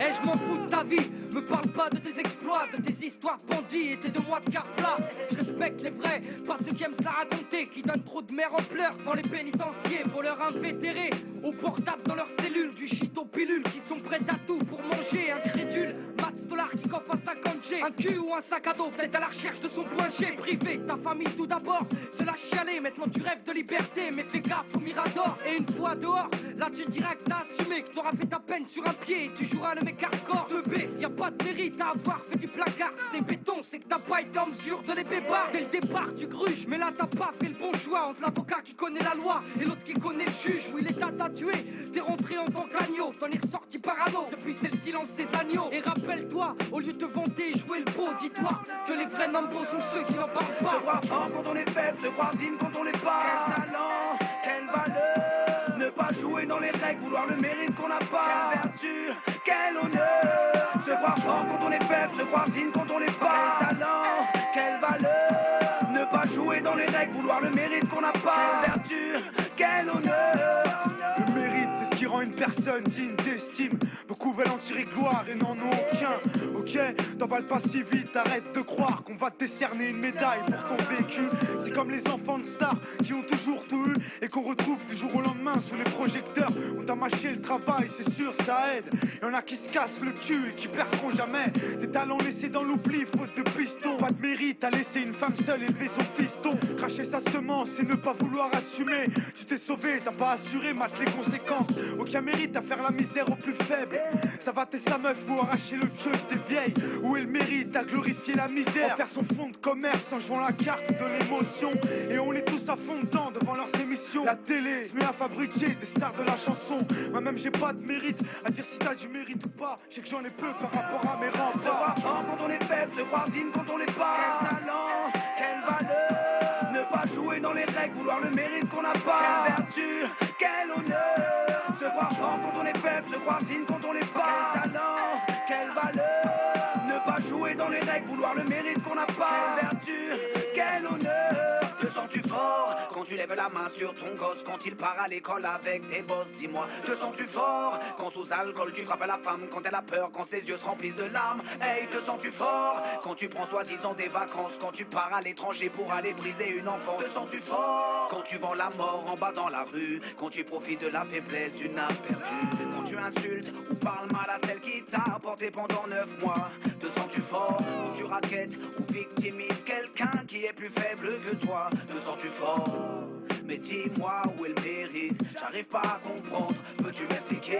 Eh, je m'en fous de ta vie, me parle pas de tes exploits, de tes histoires de bandits et tes 2 mois de carte plat. Je respecte les vrais, pas ceux qui aiment se la raconter, qui donnent trop de mère en pleurs dans les pénitenciers, voleurs invétérés, au portable dans leurs cellules, du shit aux pilules, qui sont prêts à tout pour manger, incrédules. Mats dollars qui coffre à 50 G, un cul ou un sac à dos, peut-être à la recherche de son point G. Privé, ta famille tout d'abord, c'est la chialer, maintenant tu rêves de liberté, mais fais gaffe au mirador. Et une fois dehors, là tu diras que t'as assumé, que t'auras fait ta peine sur un pied, et tu joueras le mec hardcore. 2B, y'a pas de mérite à avoir fait du placard, c'est des bétons, c'est que t'as pas été en mesure de les bébar. Dès le départ tu gruges, mais là t'as pas fait le bon choix, entre l'avocat qui connaît la loi et l'autre qui connaît le juge. Oui, l'État t'a tué, t'es rentré en tant qu'agneau, t'en es ressorti parano, depuis c'est le silence des agneaux. Et rappelle-toi, au lieu de vanter et jouer le beau, dis-toi que les vrais nombres sont ceux qui n'en parlent pas. Se croire fort quand on est faible, se croire digne quand on l'est pas. Quel talent, quelle valeur, ne pas jouer dans les règles, vouloir le mérite qu'on n'a pas. Quelle vertu, quel honneur, se croire fort quand on est faible, se croire digne quand on l'est pas. Quel talent, quelle valeur, ne pas jouer dans les règles, vouloir le mérite qu'on n'a pas. Quelle vertu, quel honneur. Le mérite, c'est ce qui rend une personne digne d'estime. Beaucoup veulent en tirer gloire et n'en ont aucun. Ok, t'emballes pas si vite, arrête de croire qu'on va te décerner une médaille pour ton vécu. C'est comme les enfants de stars qui ont toujours tout eu et qu'on retrouve du jour au lendemain sous les projecteurs. On t'a mâché le travail, c'est sûr, ça aide. Y'en a qui se cassent le cul et qui perceront jamais. Des talents laissés dans l'oubli, faute de piston. Pas de mérite à laisser une femme seule élever son fiston. Cracher sa semence et ne pas vouloir assumer. Tu t'es sauvé, t'as pas assuré, mate les conséquences. Aucun mérite à faire la misère aux plus faibles. Ça va tes sa meuf ou arracher le queue des vieilles. Où est le mérite à glorifier la misère, en faire son fonds de commerce en jouant la carte de l'émotion. Et on est tous à fond dedans devant leurs émissions. La télé se met à fabriquer des stars de la chanson. Moi-même j'ai pas de mérite à dire si t'as du mérite ou pas. Je sais que j'en ai peu par rapport à mes remparts. Se croire fort quand on est faible, se croire digne quand on l'est pas. Quel talent, quelle valeur, ne pas jouer dans les règles, vouloir le mérite qu'on n'a pas. Quelle vertu, quel honneur, se croire fort quand on est faible, se croire digne quand on l'est pas. Quel talent, quelle valeur, ne pas jouer dans les règles, vouloir le mérite qu'on n'a pas. Quelle vertu, quel honneur. Te sens-tu fort quand tu lèves la main sur ton gosse, quand il part à l'école avec tes bosses, dis-moi. Te sens-tu fort quand sous alcool tu frappes à la femme, quand elle a peur, quand ses yeux se remplissent de larmes. Hey, te sens-tu fort quand tu prends soi-disant des vacances, quand tu pars à l'étranger pour aller briser une enfance. Te sens-tu fort quand tu vends la mort en bas dans la rue, quand tu profites de la faiblesse d'une âme perdue, quand tu insultes ou parles mal à celle qui t'a porté pendant 9 mois. Te sens-tu fort quand tu raquettes ou victimises quelqu'un qui est plus faible que toi. Te sens-tu fort? Mais dis-moi où est le mérite, j'arrive pas à comprendre, peux-tu m'expliquer?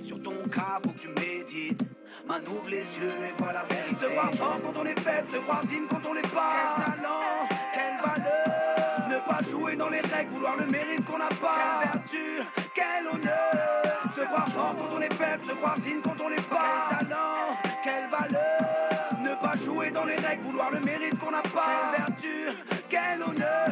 Sur ton cas faut que tu médites, man ouvre les yeux et vois la vérité. Se croire fort quand on est faible, se croire digne quand on l'est pas. Quel talent, quelle valeur, ne pas jouer dans les règles, vouloir le mérite qu'on n'a pas. Quelle vertu, quel honneur, se croire fort quand on est faible, se croire digne quand on l'est pas. Quel talent, quelle valeur, ne pas jouer dans les règles, vouloir le mérite qu'on n'a pas. Quelle vertu, quel honneur.